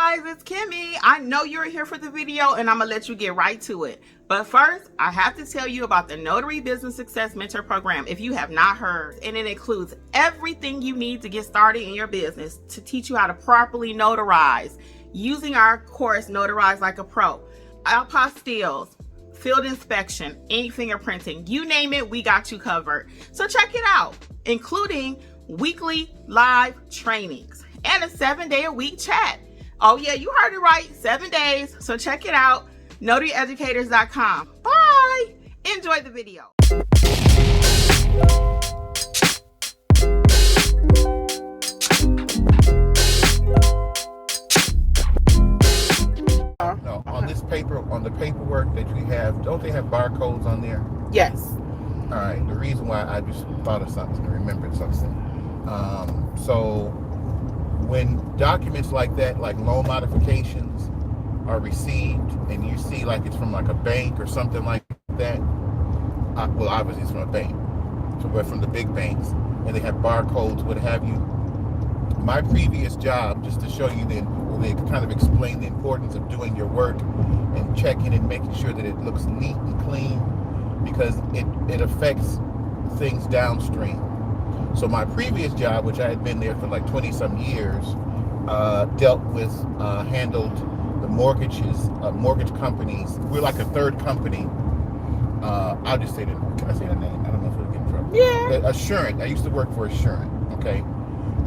guys, it's Kimmi. I know you're here for the video and I'm gonna let you get right to it. But first, I have to tell you about the Notary Business Success Mentor Program if you have not heard. And it includes everything you need to get started in your business to teach you how to properly notarize using our course, Notarize Like a Pro. Apostilles, field inspection, ink fingerprinting, you name it, we got you covered. So check it out, including weekly live trainings and a 7-day-a-week chat. Oh yeah, you heard it right, 7 days. So check it out, notaryeducators.com. Bye. Enjoy the video. No, on this paper, on the paperwork that you have, don't they have barcodes on there? Yes. All right. The reason why I just thought of something, remembered something. So when documents like that, like loan modifications, are received, and you see like it's from like a bank or something like that, well, obviously it's from a bank, so we're from the big banks, and they have barcodes, what have you. My previous job, just to show you they kind of explain the importance of doing your work and checking and making sure that it looks neat and clean, because it affects things downstream. So my previous job, which I had been there for like 20 some years, dealt with, handled the mortgages, mortgage companies. We're like a third company. I'll just say can I say the name? I don't know if we'll get in trouble. Yeah. Assurant. I used to work for Assurant, okay?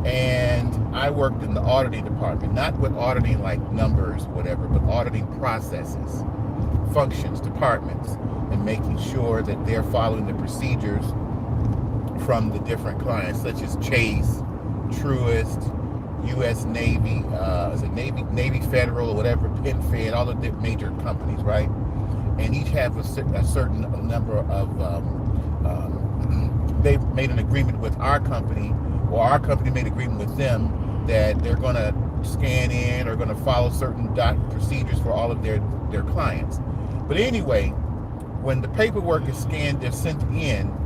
And I worked in the auditing department, not with auditing like numbers, whatever, but auditing processes, functions, departments, and making sure that they're following the procedures from the different clients, such as Chase, Truist, U.S. Navy, is it Navy Federal or whatever, PenFed, all the major companies, right? And each have a certain number of, they made an agreement with our company, or our company made an agreement with them that they're going to scan in or going to follow certain procedures for all of their clients. But anyway, when the paperwork is scanned, they're sent in,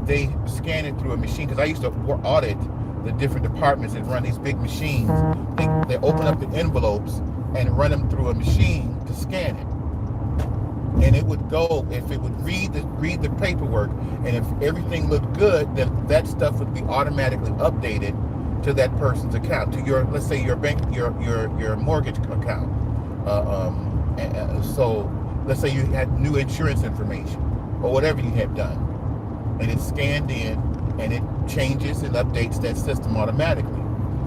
they scan it through a machine, because I used to audit the different departments that run these big machines. They open up the envelopes and run them through a machine to scan it. And it would go, if it would read the paperwork, and if everything looked good, then that stuff would be automatically updated to that person's account, to your, let's say your bank, your mortgage account. So let's say you had new insurance information or whatever you had done, and it's scanned in, and it changes and updates that system automatically.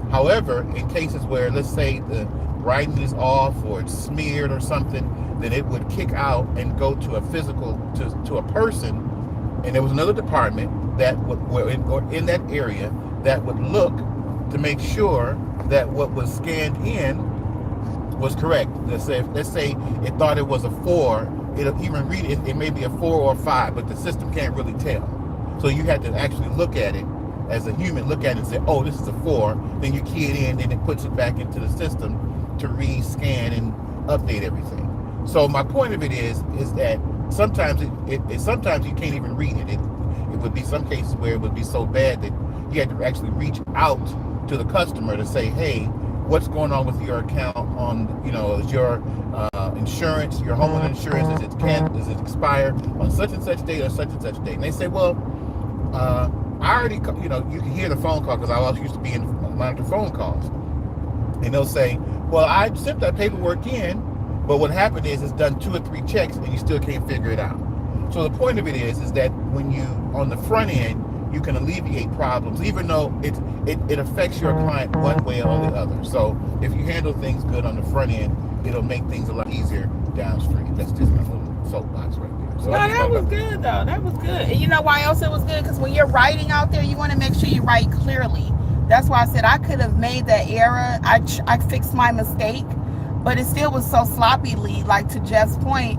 However, in cases where, let's say, the writing is off or it's smeared or something, then it would kick out and go to a physical, to a person, and there was another department that would, or in that area, that would look to make sure that what was scanned in was correct. Let's say it thought it was a 4, it'll even read it, it may be a 4 or a 5, but the system can't really tell. So you had to actually look at it as a human, look at it and say, oh, this is a 4. Then you key it in, and it puts it back into the system to re-scan and update everything. So my point of it is that sometimes sometimes you can't even read it. It would be some cases where it would be so bad that you had to actually reach out to the customer to say, hey, what's going on with your account on, is your insurance, your homeowner insurance, is it expired on such and such date or such and such date? And they say, well, I already, you can hear the phone call, because I always used to be in monitor phone calls. And they'll say, well, I sent that paperwork in, but what happened is it's done 2 or 3 checks and you still can't figure it out. So the point of it is that when you, on the front end, you can alleviate problems, even though it affects your client one way or the other. So if you handle things good on the front end, it'll make things a lot easier downstream. That's just my little soapbox right there. So No, that was good though. That was good. And you know why else it was good? Because when you're writing out there, you want to make sure you write clearly. That's why I said I could have made that error. I fixed my mistake, but it still was so sloppily. Like, to Jeff's point,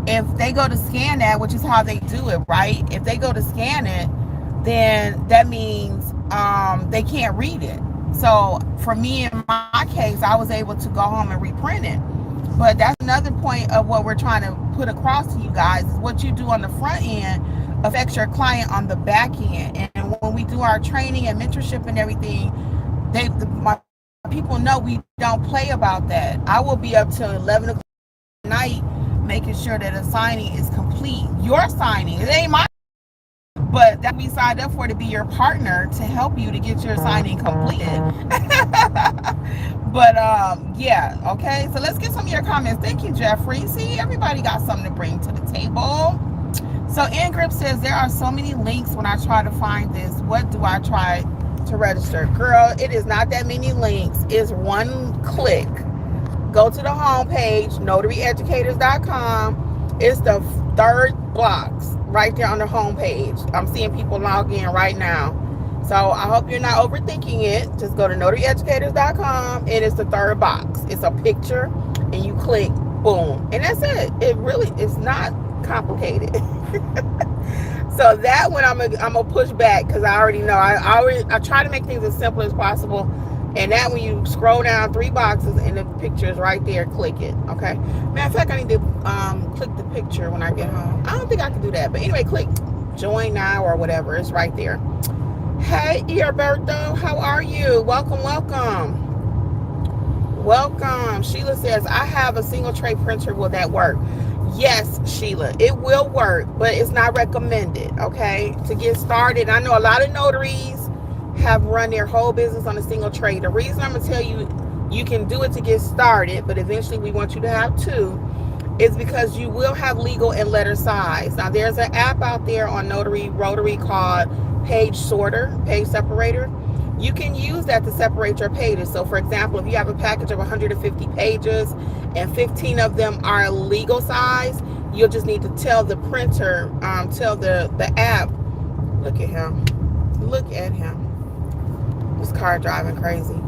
if they go to scan that, which is how they do it, right? If they go to scan it, then that means they can't read it. So for me, in my case, I was able to go home and reprint it. But that's another point of what we're trying to put across to you guys, is what you do on the front end affects your client on the back end. And when we do our training and mentorship and everything, my people know we don't play about that. I will be up till 11 o'clock at night making sure that a signing is complete. Your signing, it ain't my, but that we signed up for to be your partner to help you to get your signing completed. But yeah, okay. So let's get some of your comments. Thank you, Jeffrey. See, everybody got something to bring to the table. So Ingrid says there are so many links when I try to find this. What do I try to register? Girl, it is not that many links. It's one click. Go to the homepage, notaryeducators.com. It's the third box right there on the homepage. I'm seeing people log in right now. So I hope you're not overthinking it. Just go to notaryeducators.com and it's the third box. It's a picture and you click, boom. And that's it. It's not complicated. So that one I'm gonna push back because I already know. I try to make things as simple as possible. And that when you scroll down 3 boxes and the picture is right there, click it. Okay. Matter of fact, I need to click the picture when I get home. I don't think I can do that, but anyway, click join now or whatever. It's right there. Hey, Roberto, how are you? Welcome, welcome. Welcome. Sheila says, I have a single tray printer. Will that work? Yes, Sheila, it will work, but it's not recommended, okay? To get started, I know a lot of notaries have run their whole business on a single tray. The reason I'm going to tell you, you can do it to get started, but eventually we want you to have 2, is because you will have legal and letter size. Now, there's an app out there on Rotary called Page Sorter, Page Separator. You can use that to separate your pages. So, for example, if you have a package of 150 pages and 15 of them are legal size, you'll just need to tell the printer, tell the app, look at him. This car driving crazy.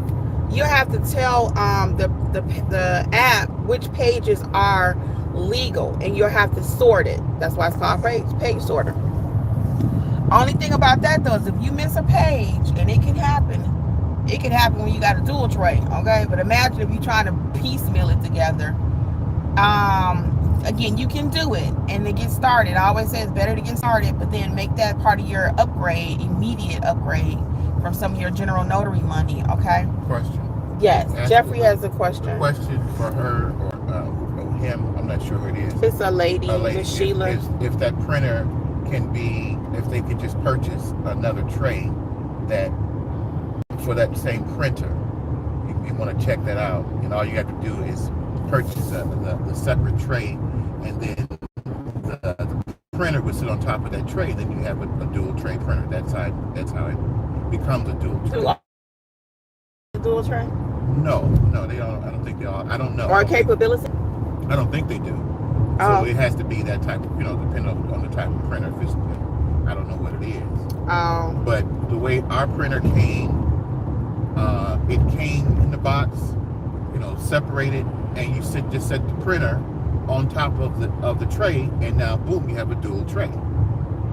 You have to tell the app which pages are legal, and you'll have to sort it. That's why it's called page sorter. Only thing about that though is if you miss a page, and it can happen when you got a dual tray, okay? But imagine if you're trying to piecemeal it together. Again, you can do it and then get started. I always say it's better to get started, but then make that part of your upgrade, immediate upgrade from some of your general notary money, okay? Question. Yes, Jeffrey has a question. A question for her or him, I'm not sure who it is. It's a lady, Miss Sheila. If that printer can be, if they could just purchase another tray that for that same printer, you want to check that out, and all you have to do is purchase the separate tray, and then the printer would sit on top of that tray. Then you have a dual tray printer. That's how it becomes a dual tray. Dual tray? No, they all. I don't think they all. I don't know. Or capability? I don't think they do. So it has to be that type of, depending on the type of printer. If it's, I don't know what it is. But the way our printer came, it came in the box, separated, and you just set the printer on top of the tray, and now boom, you have a dual tray.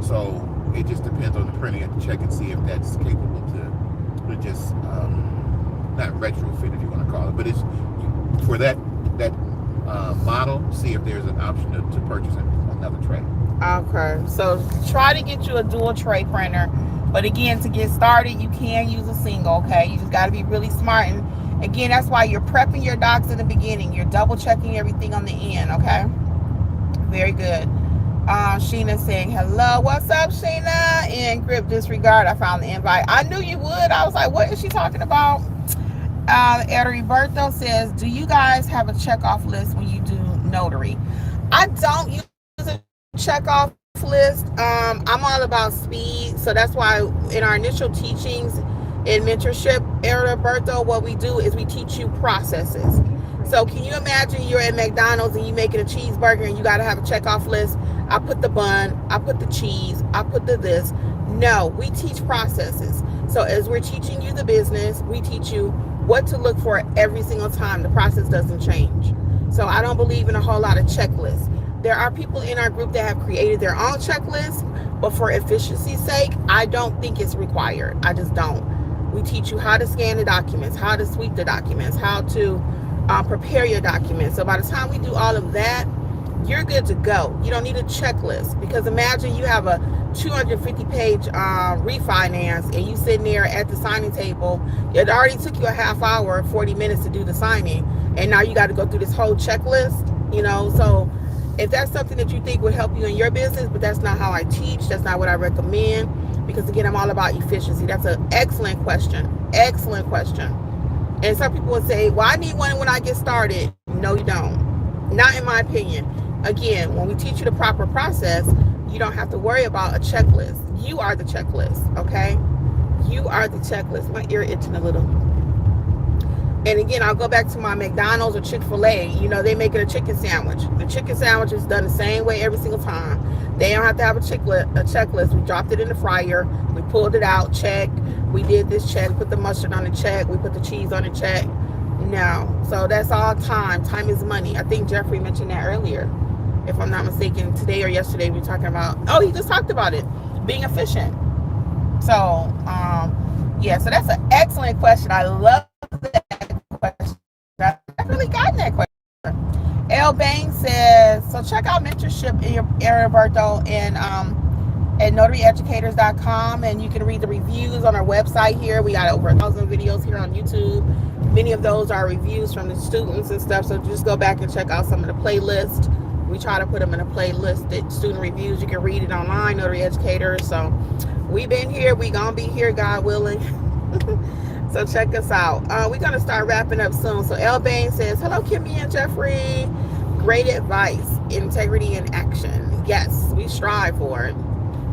So it just depends on the printer. You have to check and see if that's capable to just not retrofit, if you want to call it, but it's for that model. See if there's an option to purchase another tray. Okay, so try to get you a dual tray printer, but again, to get started, you can use a single. Okay, you just got to be really smart, and again, that's why you're prepping your docs in the beginning. You're double checking everything on the end. Okay, very good. Sheena saying hello. What's up, Sheena? In grip disregard, I found the invite. I knew you would. I was like, what is she talking about? Roberto says, do you guys have a checkoff list when you do notary? I don't use a checkoff list. I'm all about speed, so that's why in our initial teachings in mentorship, Roberto, what we do is we teach you processes. So can you imagine you're at McDonald's and you making a cheeseburger and you got to have a checkoff list? I put the bun, I put the cheese, I put the this. No, we teach processes. So as we're teaching you the business, we teach you what to look for every single time. The process doesn't change. So I don't believe in a whole lot of checklists. There are people in our group that have created their own checklist, but for efficiency's sake, I don't think it's required. I just don't. We teach you how to scan the documents, how to sweep the documents, how to prepare your documents. So by the time we do all of that, you're good to go. You don't need a checklist, because imagine you have a 250-page refinance, and you sitting there at the signing table. It already took you a half hour, 40 minutes to do the signing, and now you got to go through this whole checklist, you know. So if that's something that you think would help you in your business, but that's not how I teach, that's not what I recommend, because again, I'm all about efficiency. That's an excellent question. Excellent question. And some people would say, well, I need one when I get started. No, you don't. Not in my opinion. Again, when we teach you the proper process, you don't have to worry about a checklist. You are the checklist, okay? You are the checklist. My ear itching a little. And again, I'll go back to my McDonald's or Chick-fil-A. You know, they make it a chicken sandwich. The chicken sandwich is done the same way every single time. They don't have to have a checklist. We dropped it in the fryer. We pulled it out, check. We did this check, put the mustard on the check. We put the cheese on the check. No. So that's all time. Time is money. I think Jeffrey mentioned that earlier. If I'm not mistaken, today or yesterday, we were talking about, oh, he just talked about it, being efficient. So, yeah, so that's an excellent question. I love that question. I've really gotten that question. L. Bain says, so check out mentorship in Roberto and at notaryeducators.com, and you can read the reviews on our website here. We got over 1,000 videos here on YouTube. Many of those are reviews from the students and stuff, so just go back and check out some of the playlists. We try to put them in a playlist that student reviews. You can read it online, Notary Educators. So we've been here. We gonna be here, God willing. So check us out. We're gonna start wrapping up soon. So El Bain says, hello, Kimmi and Jeffrey. Great advice, integrity in action. Yes, we strive for it.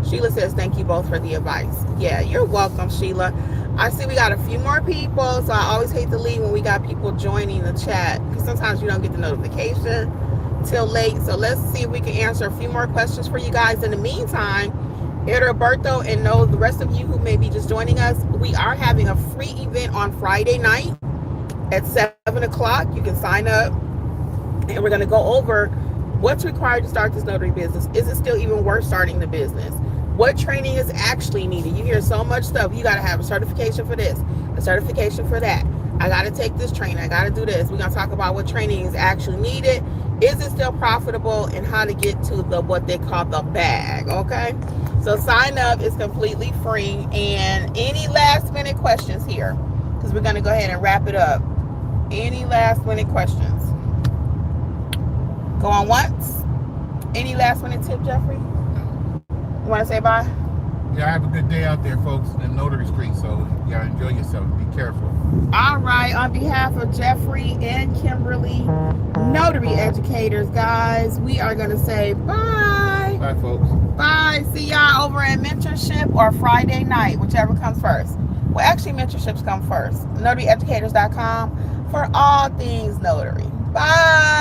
Sheila says, thank you both for the advice. Yeah, you're welcome, Sheila. I see we got a few more people, so I always hate to leave when we got people joining the chat, because sometimes you don't get the notification till late. So let's see if we can answer a few more questions for you guys. In the meantime, Roberto and know the rest of you who may be just joining us, we are having a free event on Friday night at 7 o'clock. You can sign up, and we're going to go over what's required to start this notary business. Is it still even worth starting the business? What training is actually needed? You hear so much stuff. You got to have a certification for this, a certification for that. I got to take this training. I got to do this. We're going to talk about what training is actually needed. Is it still profitable, and how to get to the what they call the bag, okay? So sign up is completely free. And any last minute questions here, because we're going to go ahead and wrap it up. Any last minute questions? Go on once. Any last minute tip, Jeffrey? You want to say bye? Yeah, have a good day out there, folks, in the Notary Street. So, yeah, enjoy yourself. Be careful. All right. On behalf of Jeffrey and Kimberly, Notary Educators, guys, we are going to say bye. Bye, folks. Bye. See y'all over at mentorship or Friday night, whichever comes first. Well, actually, mentorships come first. NotaryEducators.com for all things notary. Bye.